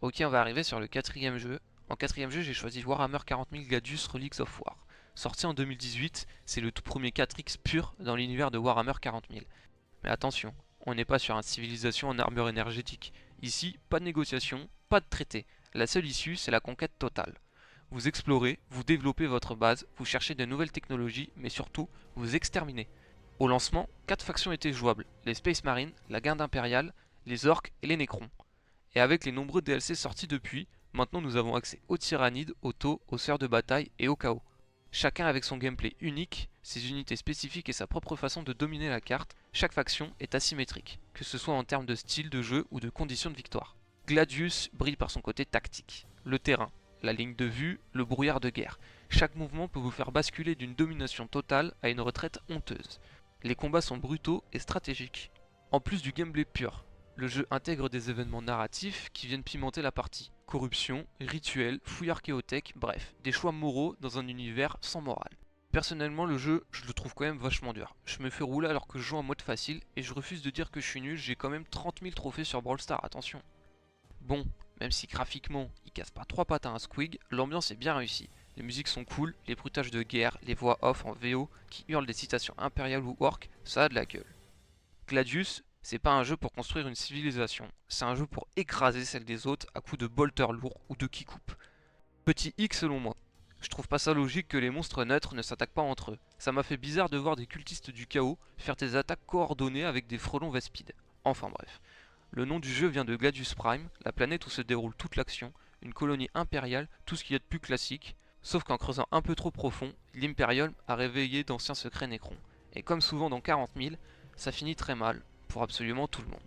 Ok, on va arriver sur le quatrième jeu. En quatrième jeu, j'ai choisi Warhammer 40 000 Gladius Relics of War. Sorti en 2018, c'est le tout premier 4X pur dans l'univers de Warhammer 40 000. Mais attention, on n'est pas sur une civilisation en armure énergétique. Ici, pas de négociation, pas de traité. La seule issue, c'est la conquête totale. Vous explorez, vous développez votre base, vous cherchez de nouvelles technologies, mais surtout, vous exterminez. Au lancement, 4 factions étaient jouables, les Space Marines, la Garde Impériale, les Orques et les Nécrons. Et avec les nombreux DLC sortis depuis, maintenant nous avons accès aux Tyrannides, aux Tau, aux Sphères de Bataille et au Chaos. Chacun avec son gameplay unique, ses unités spécifiques et sa propre façon de dominer la carte, chaque faction est asymétrique, que ce soit en termes de style de jeu ou de conditions de victoire. Gladius brille par son côté tactique. Le terrain, la ligne de vue, le brouillard de guerre. Chaque mouvement peut vous faire basculer d'une domination totale à une retraite honteuse. Les combats sont brutaux et stratégiques. En plus du gameplay pur, le jeu intègre des événements narratifs qui viennent pimenter la partie. Corruption, rituels, fouilles archéothèques, bref, des choix moraux dans un univers sans morale. Personnellement, le jeu, je le trouve quand même vachement dur. Je me fais rouler alors que je joue en mode facile et je refuse de dire que je suis nul, j'ai quand même 30 000 trophées sur Brawl Stars, attention. Bon, même si graphiquement, il casse pas trois pattes à un squig, l'ambiance est bien réussie. Les musiques sont cool, les bruitages de guerre, les voix off en VO qui hurlent des citations impériales ou orques, ça a de la gueule. Gladius, c'est pas un jeu pour construire une civilisation, c'est un jeu pour écraser celle des autres à coups de bolters lourds ou de qui coupe. Petit hic selon moi. Je trouve pas ça logique que les monstres neutres ne s'attaquent pas entre eux. Ça m'a fait bizarre de voir des cultistes du chaos faire des attaques coordonnées avec des frelons vespides. Enfin bref. Le nom du jeu vient de Gladius Prime, la planète où se déroule toute l'action, une colonie impériale, tout ce qu'il y a de plus classique, sauf qu'en creusant un peu trop profond, l'Imperium a réveillé d'anciens secrets Nécrons. Et comme souvent dans 40 000, ça finit très mal, pour absolument tout le monde.